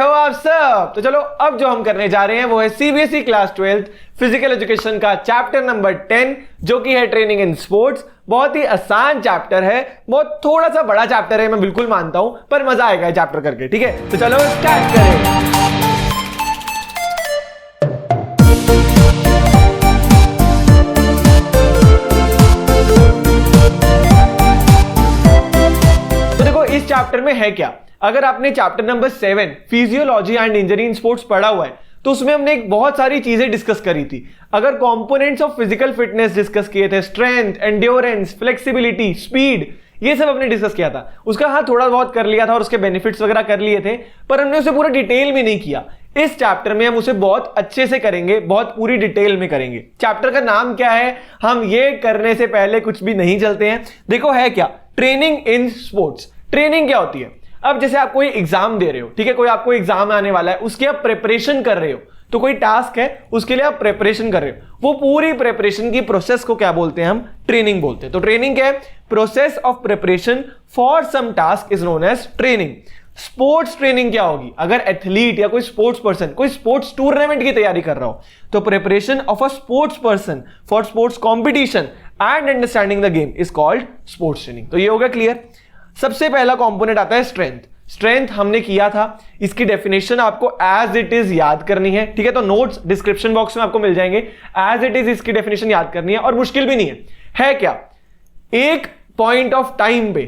हो आप सब? तो चलो अब जो हम करने जा रहे हैं वो है CBSE class 12th physical education का चैप्टर नंबर 10 जो कि है ट्रेनिंग इन स्पोर्ट्स। बहुत ही आसान चैप्टर है, बहुत थोड़ा सा बड़ा चैप्टर है, मैं बिल्कुल मानता हूं, पर मजा आएगा ये चैप्टर करके। ठीक है, तो चलो स्टार्ट करें। इस चैप्टर में है क्या? अगर आपने chapter number 7 physiology and injury in sports पढ़ा हुआ है तो उसमें हमने बहुत सारी चीजें डिस्कस करी थी। अगर components of physical fitness discuss किए थे, स्ट्रेंथ, एंड्योरेंस, फ्लेक्सिबिलिटी, स्पीड, ये सब हमने डिस्कस किया था। उसका हाँ थोड़ा बहुत कर लिया था और उसके बेनिफिट्स वगैरह कर लिए थे, पर हमने उसे पूरा डिटेल में नहीं किया। इस चैप्टर में हम उसे बहुत अच्छे से करेंगे, बहुत पूरी डिटेल में करेंगे। चैप्टर का नाम क्या है, हम ये करने से पहले कुछ भी नहीं चलते हैं। देखो है क्या, ट्रेनिंग इन स्पोर्ट्स। ट्रेनिंग क्या होती है? अब जैसे आप कोई एग्जाम दे रहे हो, ठीक है, कोई आपको एग्जाम आने वाला है, उसकी आप प्रिपरेशन कर रहे हो, तो कोई टास्क है उसके लिए आप प्रिपरेशन कर रहे हो, वो पूरी प्रिपरेशन की प्रोसेस को क्या बोलते हैं? हम ट्रेनिंग बोलते हैं। तो ट्रेनिंग क्या है? Process of preparation for some task is known as training. Sports training क्या होगी? अगर एथलीट या कोई स्पोर्ट्स पर्सन कोई स्पोर्ट्स टूर्नामेंट की तैयारी कर रहा हो तो preparation of a sports person for sports competition and understanding the game is called sports training. तो ये होगा क्लियर। सबसे पहला कंपोनेंट आता है स्ट्रेंथ। स्ट्रेंथ हमने किया था, इसकी डेफिनेशन आपको एज इट इज याद करनी है। ठीक है, तो नोट्स डिस्क्रिप्शन बॉक्स में आपको मिल जाएंगे। एज इट इज इसकी डेफिनेशन याद करनी है और मुश्किल भी नहीं है क्या? एक पॉइंट ऑफ टाइम पे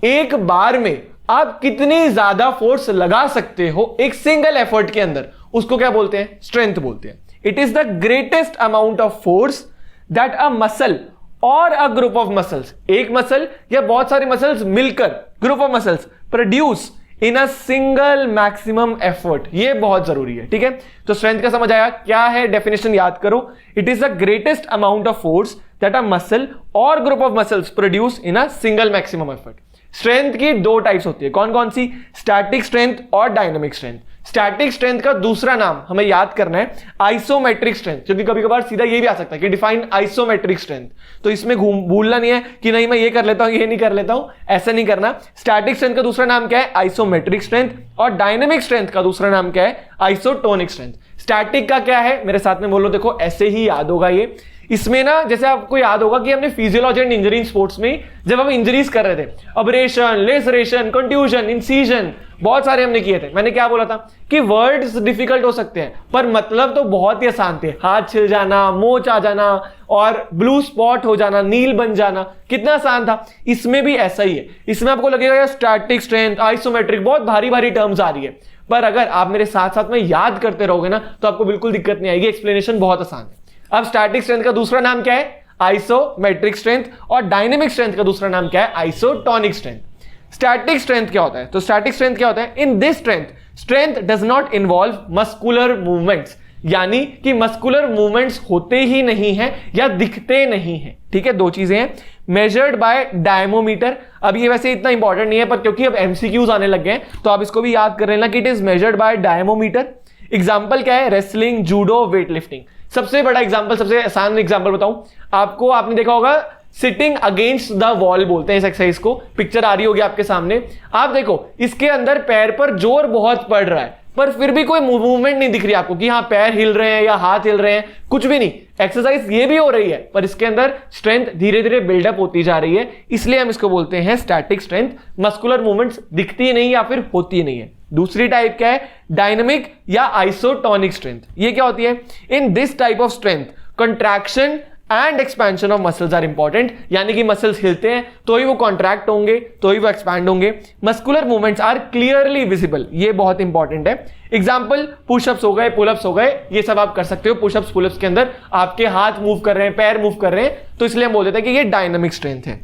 एक बार में आप कितनी ज्यादा फोर्स लगा सकते हो एक सिंगल एफर्ट के अंदर, उसको क्या बोलते हैं? स्ट्रेंथ बोलते हैं। It is the greatest amount of force that a muscle और अ ग्रुप ऑफ मसल्स, एक मसल या बहुत सारे मसल्स मिलकर, group of muscles, produce in a single maximum effort. ये बहुत जरूरी है। ठीक है, तो स्ट्रेंथ का समझ आया? क्या है डेफिनेशन याद करो। It is the greatest amount of force that a muscle और group of muscles produce in a single maximum effort. Strength की दो टाइप्स होती है, कौन कौन सी? स्टैटिक स्ट्रेंथ और डायनामिक स्ट्रेंथ। स्टैटिक स्ट्रेंथ का दूसरा नाम हमें याद करना है आइसोमेट्रिक स्ट्रेंथ, क्योंकि कभी कभार सीधा ये भी आ सकता है कि डिफाइन आइसोमेट्रिक स्ट्रेंथ। तो इसमें भूलना नहीं है कि नहीं मैं ये कर लेता हूं, ये नहीं कर लेता हूं, ऐसा नहीं करना। स्टैटिक स्ट्रेंथ का दूसरा नाम क्या है? Isometric strength. और डायनामिक स्ट्रेंथ का दूसरा नाम क्या है? Isotonic strength. स्टैटिक का क्या है? मेरे साथ में बोलो, देखो ऐसे ही याद होगा ये। इसमें ना जैसे आपको याद होगा कि हमने physiology and injury in sports में जब हम इंजरीज कर रहे थे, अब्रेशन, लेसरेशन, कंट्यूजन, इंसीजन, बहुत सारे हमने किए थे। मैंने क्या बोला था कि वर्ड्स डिफिकल्ट हो सकते हैं पर मतलब तो बहुत ही आसान थे। हाथ छिल जाना, मोच आ जाना और ब्लू स्पॉट हो जाना, नील बन जाना, कितना आसान था। इसमें भी ऐसा ही है। इसमें आपको लगेगा स्टैटिक स्ट्रेंथ, आइसोमेट्रिक, बहुत भारी भारी टर्म्स आ रही है, पर अगर आप मेरे साथ साथ में याद करते रहोगे ना तो आपको बिल्कुल दिक्कत नहीं आएगी। एक्सप्लेनेशन बहुत आसान है। अब स्टैटिक स्ट्रेंथ का दूसरा नाम क्या है? Isometric strength. और डायनेमिक स्ट्रेंथ का दूसरा नाम क्या है? Isotonic strength. स्टैटिक स्ट्रेंथ क्या होता है? तो स्टैटिक स्ट्रेंथ क्या होता है? In this strength does not involve muscular movements, यानी कि मस्कुलर मूवमेंट्स होते ही नहीं है या दिखते नहीं है। ठीक है, दो चीजें हैं। Measured by dynamometer. अब ये वैसे इतना इंपॉर्टेंट नहीं है, पर क्योंकि अब एमसीक्यूज आने लग गए तो आप इसको भी याद कर लेना कि it is measured by dynamometer. Example क्या है? Wrestling, judo, weight lifting. सबसे बड़ा एग्जाम्पल, सबसे आसान एग्जाम्पल बताऊं आपको, आपने देखा होगा सिटिंग अगेंस्ट द वॉल बोलते हैं इस एक्सरसाइज को। पिक्चर आ रही होगी आपके सामने, आप देखो इसके अंदर पैर पर जोर बहुत पड़ रहा है पर फिर भी कोई मूवमेंट नहीं दिख रही आपको कि हाँ पैर हिल रहे हैं या हाथ हिल रहे हैं, कुछ भी नहीं। एक्सरसाइज ये भी हो रही है पर इसके अंदर स्ट्रेंथ धीरे धीरे बिल्डअप होती जा रही है, इसलिए हम इसको बोलते हैं स्टैटिक स्ट्रेंथ। मस्कुलर मूवमेंट्स दिखती नहीं या फिर होती नहीं है। दूसरी टाइप क्या है? डायनामिक या आइसोटोनिक स्ट्रेंथ। ये क्या होती है? In this type of strength contraction and expansion of muscles are important, यानी कि मसल्स हिलते हैं तो ही वो कॉन्ट्रैक्ट होंगे, तो ही वो एक्सपैंड होंगे। Muscular movements are clearly visible, ये बहुत इंपॉर्टेंट है। एग्जांपल पुशअप्स हो गए, पुलअप्स हो गए, ये सब आप कर सकते हो। पुशअप्स पुलअप्स के अंदर आपके हाथ मूव कर रहे हैं, पैर मूव कर रहे हैं, तो इसलिए हम बोल देते हैं कि ये डायनामिक स्ट्रेंथ है।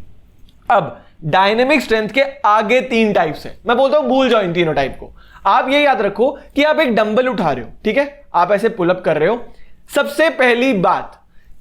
अब डायनामिक स्ट्रेंथ के आगे तीन टाइप्स है, मैं बोलता हूं भूल जाओ इन तीनों टाइप को। आप ये याद रखो कि आप एक डंबल उठा रहे हो, ठीक है, आप ऐसे पुलअप कर रहे हो। सबसे पहली बात,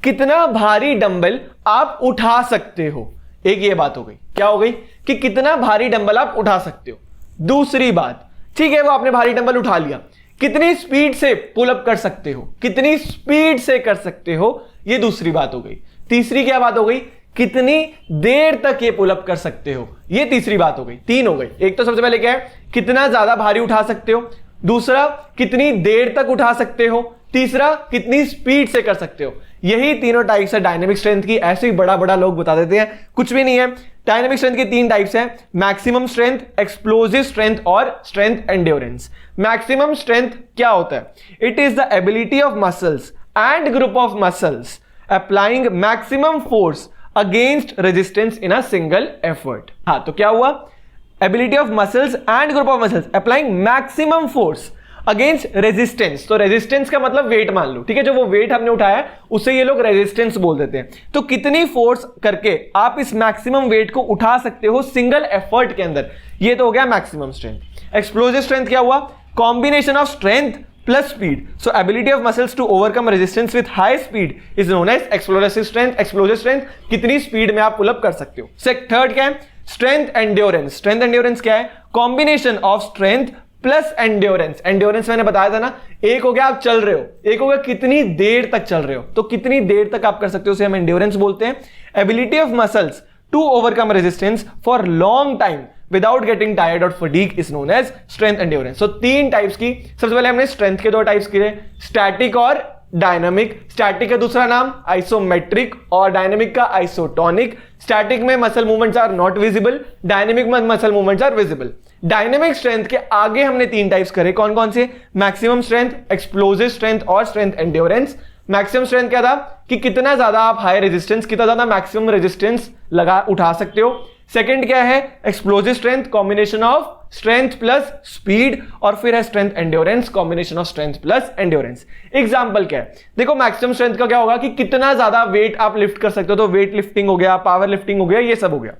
कितना भारी डंबल आप उठा सकते हो, एक ये बात हो गई। क्या हो गई? कि कितना भारी डंबल आप उठा सकते हो। दूसरी बात, ठीक है वो आपने भारी डंबल उठा लिया, कितनी स्पीड से पुलअप कर सकते हो, कितनी स्पीड से कर सकते हो, ये दूसरी बात हो गई। तीसरी क्या बात हो गई? कितनी देर तक ये पुलअप कर सकते हो, ये तीसरी बात हो गई। तीन हो गई। एक तो सबसे पहले क्या है? कितना ज्यादा भारी उठा सकते हो, दूसरा कितनी देर तक उठा सकते हो, तीसरा कितनी स्पीड से कर सकते हो। यही तीनों टाइप्स है डायनेमिक स्ट्रेंथ की। ऐसे ही बड़ा बड़ा लोग बता देते हैं, कुछ भी नहीं है। डायनेमिक स्ट्रेंथ की तीन टाइप्स हैं, मैक्सिमम स्ट्रेंथ, एक्सप्लोजिव स्ट्रेंथ और स्ट्रेंथ एंड्योरेंस। मैक्सिमम स्ट्रेंथ क्या होता है? It is the ability of muscles and group of muscles applying maximum force against resistance in a single effort. हाँ, तो क्या हुआ? Ability of muscles and group of muscles applying maximum force against resistance. तो resistance का मतलब wait मान लो, ठीक है, जो वो वेट हमने उठाया उसे ये लोग रेजिस्टेंस बोल देते हैं। तो कितनी फोर्स करके आप इस मैक्सिमम वेट को उठा सकते हो सिंगल एफर्ट के अंदर, ये तो हो गया मैक्सिमम स्ट्रेंथ। एक्सप्लोजिव स्ट्रेंथ क्या हुआ? Combination of strength plus speed. So ability of muscles to overcome resistance with high speed is known as explosive strength. Explosive strength, कितनी स्पीड में आप पुलअप कर सकते हो। थर्ड क्या है? Strength endurance. स्ट्रेंथ एंड्योरेंस क्या है? Combination of strength plus endurance. Endurance मैंने बताया था ना, एक हो गया आप चल रहे हो, एक हो गया कितनी देर तक चल रहे हो। तो कितनी देर तक आप कर सकते हो उसे हम एंड्योरेंस बोलते हैं। Ability of muscles to overcome resistance for long time without getting tired और fatigue is known as strength endurance. So तीन टाइप्स की, सबसे पहले हमने स्ट्रेंथ के दो टाइप्स किए, स्टैटिक और डायनामिक। स्टैटिक का दूसरा नाम आइसोमेट्रिक और डायनामिक का आइसोटोनिक। स्टैटिक में muscle movements are not visible, dynamic में muscle movements are visible. Dynamic strength के आगे हमने तीन टाइप्स करे, कौन कौन से? मैक्सिमम स्ट्रेंथ, एक्सप्लोजिव स्ट्रेंथ और स्ट्रेंथ एंड्योरेंस। मैक्सिमम स्ट्रेंथ क्या था? कि कितना ज्यादा आप हाई रेजिस्टेंस, कितना ज्यादा मैक्सिमम रेजिस्टेंस लगा उठा सकते हो। सेकंड क्या है? Explosive strength, combination of strength plus speed. और फिर है strength endurance, combination of strength plus endurance. Example क्या है? देखो मैक्सिमम स्ट्रेंथ का क्या होगा कि कितना ज्यादा वेट आप लिफ्ट कर सकते हो, तो वेट लिफ्टिंग हो गया, पावर लिफ्टिंग हो गया, ये सब हो गया।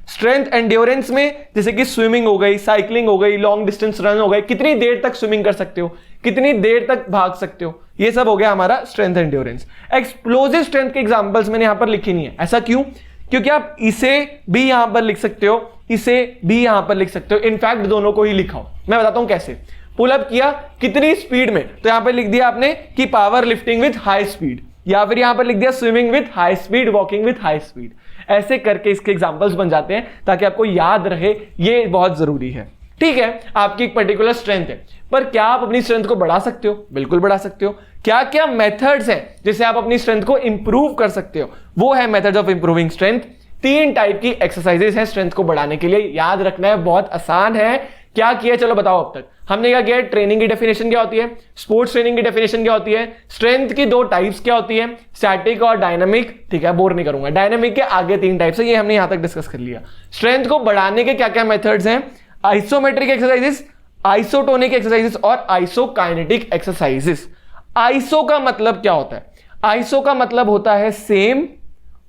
स्ट्रेंथ एंड्योरेंस में जैसे कि स्विमिंग हो गई, साइकिलिंग हो गई, लॉन्ग डिस्टेंस रन हो गई, कितनी देर तक स्विमिंग कर सकते हो, कितनी देर तक भाग सकते हो, ये सब हो गया हमारा स्ट्रेंथ एंड्योरेंस। एक्सप्लोजिव स्ट्रेंथ के एग्जांपल्स मैंने यहां पर लिखे नहीं है। ऐसा क्यों? क्योंकि आप इसे भी यहां पर लिख सकते हो, इसे भी यहां पर लिख सकते हो, इनफैक्ट दोनों को ही लिखाओ। मैं बताता हूं कैसे। पुलअप किया कितनी स्पीड में, तो यहां पर लिख दिया आपने कि power lifting with high speed, या फिर यहां पर लिख दिया swimming with high speed, walking with high speed. ऐसे करके इसके एग्जांपल्स बन जाते हैं ताकि आपको याद रहे, ये बहुत जरूरी है। ठीक है, आपकी एक पर्टिकुलर स्ट्रेंथ है, पर क्या आप अपनी स्ट्रेंथ को बढ़ा सकते हो? बिल्कुल बढ़ा सकते हो। क्या क्या मेथड्स हैं जिससे आप अपनी स्ट्रेंथ को इंप्रूव कर सकते हो? वो है मेथड्स ऑफ इंप्रूविंग स्ट्रेंथ। तीन टाइप की एक्सरसाइजेस हैं स्ट्रेंथ को बढ़ाने के लिए, याद रखना है, बहुत आसान है। क्या किया चलो बताओ अब तक हमने क्या किया? ट्रेनिंग की डेफिनेशन क्या होती है, स्पोर्ट्स ट्रेनिंग की डेफिनेशन क्या होती है, स्ट्रेंथ की दो टाइप्स क्या होती है, स्टैटिक और डायनामिक। ठीक है, बोर नहीं करूंगा। डायनामिक के आगे तीन टाइप्स है, ये हमने यहां तक डिस्कस कर लिया। स्ट्रेंथ को बढ़ाने के क्या क्या मेथड्स हैं? आइसोमेट्रिक एक्सरसाइजेस, आइसोटोनिक एक्सरसाइजेस और आइसोकाइनेटिक एक्सरसाइजेस। आइसो का मतलब क्या होता है? आइसो का मतलब होता है सेम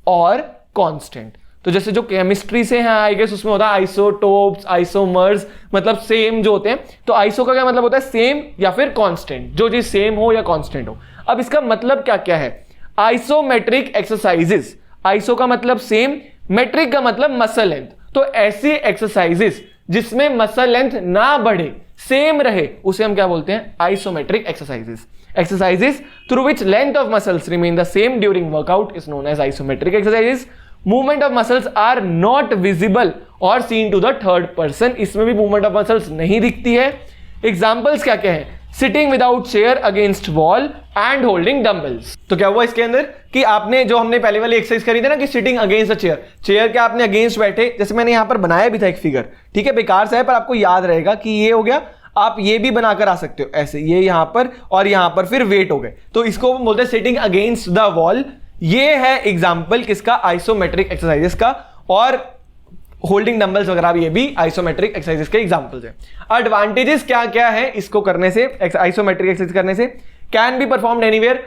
और कांस्टेंट। तो जैसे जो केमिस्ट्री से है आई गेस उसमें होता है आइसोटोप्स, आइसोमर्स, मतलब सेम जो होते हैं। तो आइसो का क्या मतलब होता है? सेम या फिर कांस्टेंट, जो चीज सेम हो या कांस्टेंट हो। अब इसका मतलब क्या क्या है? आइसोमेट्रिक एक्सरसाइजेस, आइसो का मतलब सेम, मेट्रिक का मतलब मसल लेंथ। तो ऐसी एक्सरसाइजेस जिसमें मसल लेंथ ना बढ़े, सेम रहे, उसे हम क्या बोलते हैं? Isometric exercises. Exercises through which length of muscles remain the same during workout is known as isometric exercises. Movement of muscles are not visible और seen to the third person, इसमें भी मूवमेंट ऑफ मसल्स नहीं दिखती है। Examples क्या क्या है? Sitting without chair against wall and holding dumbbells. तो क्या हुआ इसके अंदर कि आपने जो हमने पहले वाली एक्सरसाइज करी थी ना कि sitting against a chair, chair के आपने अगेंस्ट बैठे, जैसे मैंने यहां पर बनाया भी था एक फिगर, ठीक है, बेकार सा है पर आपको याद रहेगा कि ये हो गया। आप ये भी बनाकर आ सकते हो ऐसे, ये यहां पर और यहां पर फिर वेट हो गए, तो इसको बोलते हैं सिटिंग अगेंस्ट द वॉल। ये है एग्जाम्पल किसका? आइसोमेट्रिक एक्सरसाइजेस का। और होल्डिंग डंबल्स वगैरह ये भी आइसोमेट्रिक एक्सरसाइजेस के एग्जांपल्स हैं। एडवांटेजेस क्या क्या है इसको करने से, आइसोमेट्रिक एक्सरसाइज करने से? Can be performed anywhere,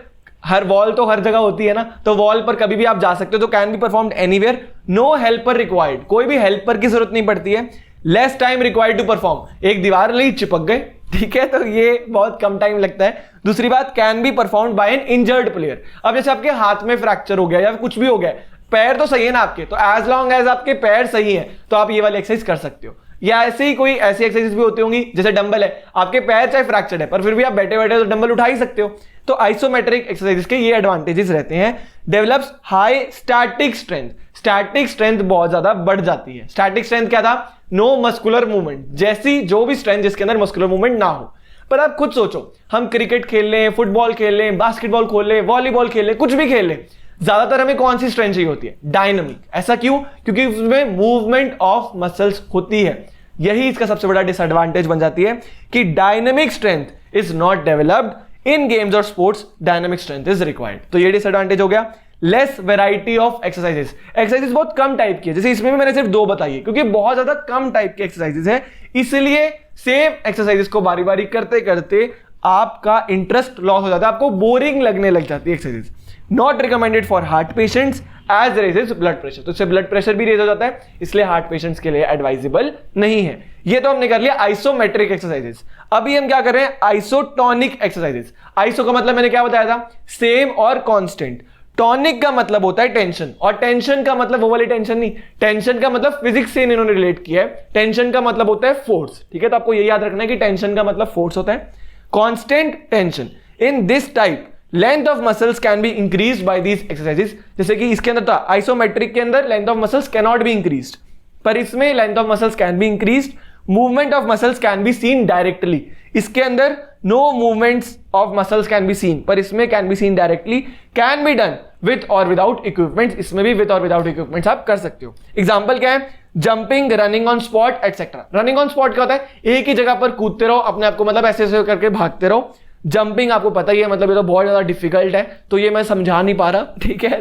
her wall तो हर जगह होती है ना, तो वॉल पर कभी भी आप जा सकते हो, तो can be performed anywhere. No helper required, कोई भी हेल्पर की जरूरत नहीं पड़ती है। Less time required to perform, एक दीवार ले चिपक गए, ठीक है, तो ये बहुत कम टाइम लगता है। दूसरी बात, can be performed by N injured player. अब जैसे आपके हाथ में फ्रैक्चर हो गया या कुछ भी हो गया, पैर तो सही है ना आपके, तो एज लॉन्ग एज आपके पैर सही है तो आप ये वाली एक्सरसाइज कर सकते हो। या ऐसे ही कोई ऐसी एक्सरसाइज भी होती होंगी, जैसे डंबल है, आपके पैर चाहे फ्रैक्चर्ड है पर फिर भी आप बैठे बैठे तो डंबल उठा ही सकते हो। तो आइसोमेट्रिक एक्सरसाइजेस के ये एडवांटेजेस रहते हैं। Develops high static strength, static strength बहुत ज्यादा बढ़ जाती है। स्टैटिक स्ट्रेंथ क्या था? नो मस्कुलर मूवमेंट, जैसी जो भी स्ट्रेंथ जिसके अंदर मस्कुलर मूवमेंट ना हो। पर आप खुद सोचो, हम क्रिकेट खेल लें, फुटबॉल खेल लें, बास्केटबॉल खेल लें, वॉलीबॉल खेल लें, कुछ भी खेल लें, ज्यादातर हमें कौन सी स्ट्रेंथ चाहिए होती है? डायनामिक। ऐसा क्यों? क्योंकि उसमें मूवमेंट ऑफ मसल्स होती है। यही इसका सबसे बड़ा डिसएडवांटेज बन जाती है कि dynamic strength is not developed in games और sports, dynamic strength is required. तो ये डिसएडवांटेज हो गया। Less variety of exercises, exercises बहुत कम टाइप की है, जैसे इसमें भी मैंने सिर्फ 2 बताई है क्योंकि बहुत ज्यादा कम टाइप की एक्सरसाइजेस है, इसलिए सेम एक्सरसाइजेस को बारी बारी करते करते आपका इंटरेस्ट लॉस हो जाता है, आपको बोरिंग लगने लग जाती है exercise. Not recommended for heart patients as raises blood pressure, तो इससे ब्लड प्रेशर भी रेज हो जाता है, इसलिए हार्ट पेशेंट्स के लिए एडवाइजेबल नहीं है। ये तो हमने कर लिया आइसोमेट्रिक एक्सरसाइजेस। अभी हम क्या कर रहे हैं? Isotonic exercises. आइसो का मतलब मैंने क्या बताया था? सेम और कांस्टेंट। टॉनिक का मतलब होता है टेंशन, और टेंशन का मतलब वो वाली टेंशन नहीं, टेंशन का मतलब फिजिक्स से इन्होंने रिलेट किया है। टेंशन का मतलब होता है फोर्स, ठीक है? तो आपको ये याद रखना है कि टेंशन का मतलब फोर्स होता है। Constant tension in this type length of muscles can be increased by these exercises. जैसे कि इसके अंदर था आइसोमेट्रिक के अंदर length of muscles can not be increased, पर इसमें length of muscles can be increased. Movement of muscles can be seen directly, इसके अंदर no movements of muscles can be seen, पर इसमें can be seen directly. Can be done with और without equipments, इसमें भी with और without equipments आप कर सकते हो। एग्जांपल क्या है? Jumping, running on spot etcetera. Running on spot क्या होता है? एक ही जगह पर कूदते रहो, अपने आप को मतलब ऐसे ऐसे करके भागते रहो। जंपिंग आपको पता ही है, मतलब ये तो बहुत ज्यादा डिफिकल्ट है, तो ये मैं समझा नहीं पा रहा, ठीक है?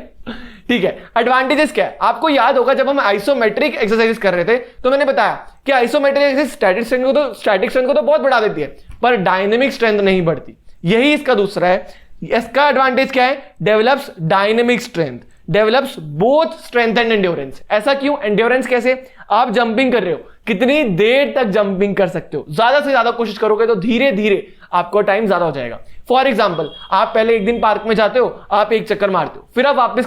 ठीक है। एडवांटेजेस क्या है? आपको याद होगा जब हम आइसोमेट्रिक एक्सरसाइज कर रहे थे तो मैंने बताया कि आइसोमेट्रिक एक्सरसाइज स्टैटिक स्ट्रेंथ को तो बहुत बढ़ा देती है, पर डायनेमिक स्ट्रेंथ नहीं बढ़ती। यही इसका दूसरा है। इसका एडवांटेज क्या है? Develops dynamic strength, develops both strength and endurance. ऐसा क्यों? एंड्योरेंस कैसे? आप जंपिंग कर रहे हो, कितनी देर तक जंपिंग कर सकते हो? ज्यादा से ज्यादा कोशिश करोगे तो धीरे धीरे आपको टाइम ज्यादा हो जाएगा। फॉर एग्जाम्पल, आप पहले एक दिन पार्क में जाते हो, आप 1 चक्कर मारते हो, फिर आप वापस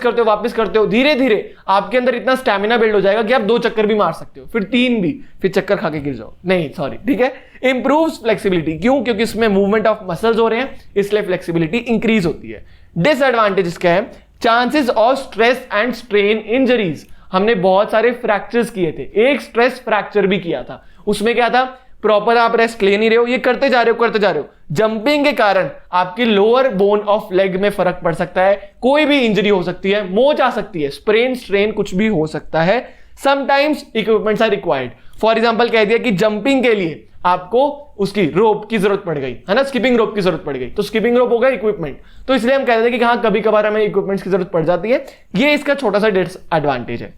करते हो, धीरे धीरे आपके अंदर इतना स्टैमिना बिल्ड हो जाएगा कि आप 2 चक्कर भी मार सकते हो, फिर 3 भी, फिर चक्कर खा के गिर जाओ, नहीं सॉरी, ठीक है? इंप्रूव्स फ्लेक्सिबिलिटी, क्यों? क्योंकि इसमें मूवमेंट ऑफ मसल्स हो रहे हैं, इसलिए फ्लेक्सिबिलिटी इंक्रीज होती है। डिसएडवांटेजेस क्या है? Chances of stress and strain injuries. हमने बहुत सारे फ्रैक्चर्स किए थे, एक स्ट्रेस फ्रैक्चर भी किया था, उसमें क्या था? प्रॉपर आप रेस्ट ले नहीं रहे हो, ये करते जा रहे हो, जंपिंग के कारण आपकी लोअर बोन ऑफ लेग में फर्क पड़ सकता है, कोई भी इंजरी हो सकती है, मोच आ सकती है, स्प्रेन स्ट्रेन कुछ भी हो सकता है। Sometimes equipments are required. For example कह दिया कि जंपिंग के लिए आपको उसकी रोप की जरूरत पड़ गई है ना, स्किपिंग रोप की जरूरत पड़ गई, तो स्किपिंग रोप होगा इक्विपमेंट, तो इसलिए हम कहते हैं कि हाँ कभी कभार हमें इक्विपमेंट्स की जरूरत पड़ जाती है। ये इसका छोटा सा डिसएडवांटेज है।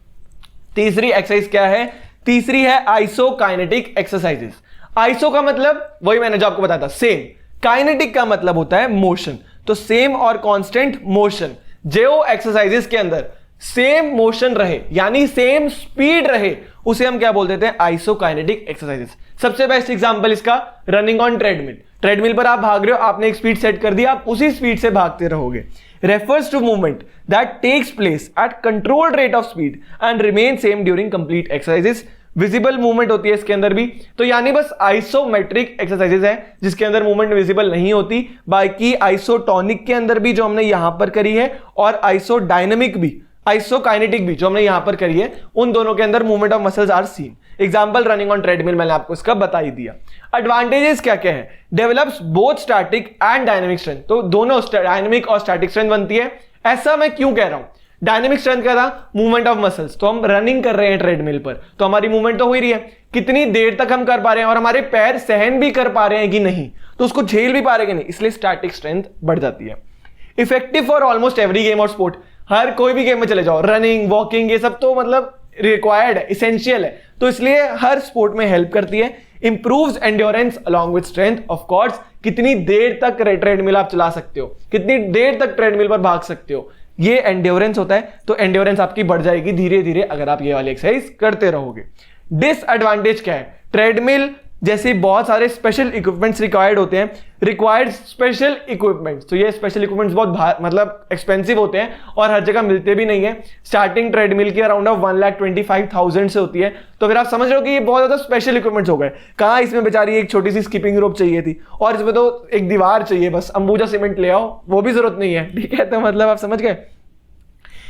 तीसरी एक्सरसाइज क्या है? तीसरी है आइसोकाइनेटिक एक्सरसाइजेस। आइसो का मतलब वही मैंने जो आपको बताया था, सेम। काइनेटिक का मतलब होता है मोशन, तो सेम और कांस्टेंट मोशन। जो एक्सरसाइजेस के अंदर सेम मोशन रहे यानी सेम स्पीड रहे, उसे हम क्या बोल देते हैं? Isokinetic exercises. सबसे बेस्ट एग्जांपल इसका रनिंग ऑन ट्रेडमिल। ट्रेडमिल पर आप भाग रहे हो, आपने एक स्पीड सेट कर दी, आप उसी स्पीड से भागते रहोगे। refers to movement that takes place at controlled rate of speed and remain same during complete exercises। Visible movement होती है इसके अंदर भी, तो यानी बस आइसोमेट्रिक एक्सरसाइजेस है जिसके अंदर मूवमेंट विजिबल नहीं होती। बाकी आइसोटोनिक के अंदर भी जो हमने यहां पर करी है, और आइसोडायनेमिक भी, आइसोकाइनेटिक भी जो हमने यहां पर करी है, उन दोनों के अंदर movement of muscles are seen. Example running on treadmill, मैंने आपको इसका बता ही दिया। एडवांटेजेस क्या क्या है? Develops both static and dynamic strength, तो दोनों डायनेमिक और स्टैटिक स्ट्रेंथ बनती है। ऐसा मैं क्यों कह रहा हूं? डायनेमिक स्ट्रेंथ क्या था? मूवमेंट ऑफ मसल्स, तो हम रनिंग कर रहे हैं ट्रेडमिल पर, तो हमारी मूवमेंट तो हो ही रही है, कितनी देर तक हम कर पा रहे हैं और हमारे पैर सहन भी कर पा रहे हैं कि नहीं, तो उसको झेल भी पा रहे हैं कि नहीं, इसलिए स्टैटिक स्ट्रेंथ बढ़ जाती है। Effective for almost every game और स्पोर्ट, हर कोई भी गेम में चले जाओ, रनिंग, वॉकिंग, ये सब तो मतलब रिक्वायर्ड है, इसेंशियल है, तो इसलिए हर स्पोर्ट में हेल्प करती है। Improves endurance along with strength, of course, कितनी देर तक ट्रेडमिल आप चला सकते हो, कितनी देर तक ट्रेडमिल पर भाग सकते हो, ये एंड्योरेंस होता है, तो एंड्योरेंस आपकी बढ़ जाएगी धीरे धीरे अगर आप ये वाली एक्सरसाइज करते रहोगे। डिसएडवांटेज क्या है? ट्रेडमिल जैसे बहुत सारे स्पेशल इक्विपमेंट्स रिक्वायर्ड होते हैं, रिक्वायर्ड स्पेशल इक्विपमेंट्स, तो ये स्पेशल इक्विपमेंट्स बहुत मतलब एक्सपेंसिव होते हैं और हर जगह मिलते भी नहीं है। स्टार्टिंग ट्रेडमिल की अराउंड 1,25,000 से होती है, तो फिर आप समझ रहे हो कि ये बहुत ज्यादा स्पेशल इक्विपमेंट्स हो गए। कहाँ इसमें बेचारी एक छोटी सी स्किपिंग रोप चाहिए थी, और इसमें तो एक दीवार चाहिए, बस अंबुजा सीमेंट ले आओ, वो भी जरूरत नहीं है, ठीक है? तो मतलब आप समझ गए।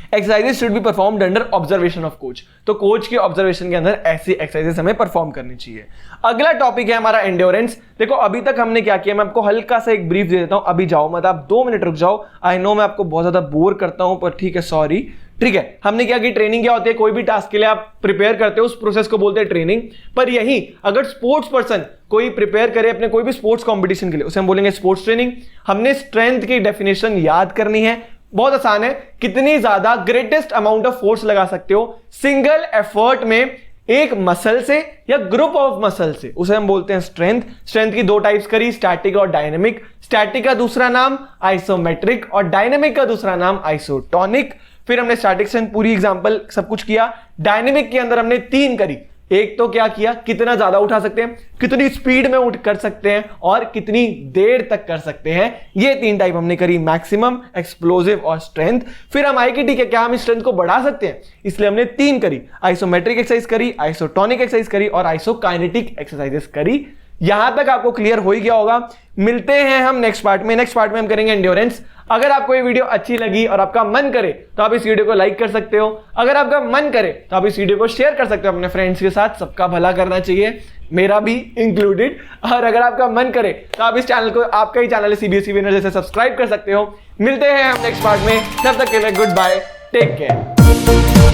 Exercises should be performed under observation of coach. तो कोच के ऑब्जर्वेशन के अंदर ऐसी एक्सरसाइजेस हमें परफॉर्म करनी चाहिए। अगला टॉपिक है हमारा एंड्योरेंस। देखो अभी तक हमने क्या किया, मैं आपको हल्का सा एक ब्रीफ दे देता हूं, अभी जाओ मत, आप 2 मिनट रुक जाओ। आई नो मैं आपको बहुत ज्यादा बोर करता हूं, पर ठीक है, सॉरी। ठीक है, हमने क्या की, ट्रेनिंग क्या होती है, कोई भी टास्क के लिए आप प्रिपेयर करते हो उस प्रोसेस को बोलते हैं ट्रेनिंग। पर यही अगर स्पोर्ट्स पर्सन कोई प्रिपेयर करे अपने कोई भी स्पोर्ट्स कंपटीशन के लिए, उसे हम बोलेंगे स्पोर्ट्स ट्रेनिंग। हमने स्ट्रेंथ की डेफिनेशन याद करनी है, बहुत आसान है। कितनी ज्यादा ग्रेटेस्ट अमाउंट ऑफ फोर्स लगा सकते हो सिंगल एफर्ट में एक मसल से या ग्रुप ऑफ मसल से, उसे हम बोलते हैं स्ट्रेंथ। स्ट्रेंथ की 2 टाइप्स करी, स्टैटिक और डायनेमिक। स्टैटिक का दूसरा नाम आइसोमेट्रिक और डायनेमिक का दूसरा नाम आइसोटोनिक। फिर हमने स्टैटिक से पूरी एग्जांपल सब कुछ किया। डायनेमिक के अंदर हमने 3 करी। एक तो क्या किया, कितना ज्यादा उठा सकते हैं, कितनी स्पीड में उठ कर सकते हैं और कितनी देर तक कर सकते हैं, ये 3 टाइप हमने करी, मैक्सिमम, एक्सप्लोसिव और स्ट्रेंथ। फिर हम आए कि ठीक है क्या हम इस स्ट्रेंथ को बढ़ा सकते हैं, इसलिए हमने 3 करी, आइसोमेट्रिक एक्सरसाइज करी, आइसोटोनिक एक्सरसाइज करी और आइसोकाइनेटिक एक्सरसाइजेस करी। यहां तक आपको क्लियर हो ही गया होगा। मिलते हैं हम नेक्स्ट पार्ट में। नेक्स्ट पार्ट में हम करेंगे एंड्योरेंस। अगर आपको ये वीडियो अच्छी लगी और आपका मन करे तो आप इस वीडियो को लाइक कर सकते हो। अगर आपका मन करे तो आप इस वीडियो को शेयर कर सकते हो अपने फ्रेंड्स के साथ। सबका भला करना चाहिए, मेरा भी इंक्लूडेड। और अगर आपका मन करे तो आप इस चैनल को, आपका ही चैनल है सीबीएसई विनर, जैसे सब्सक्राइब कर सकते हो। मिलते हैं हम नेक्स्ट पार्ट में, तब तक के लिए गुड बाय, टेक केयर।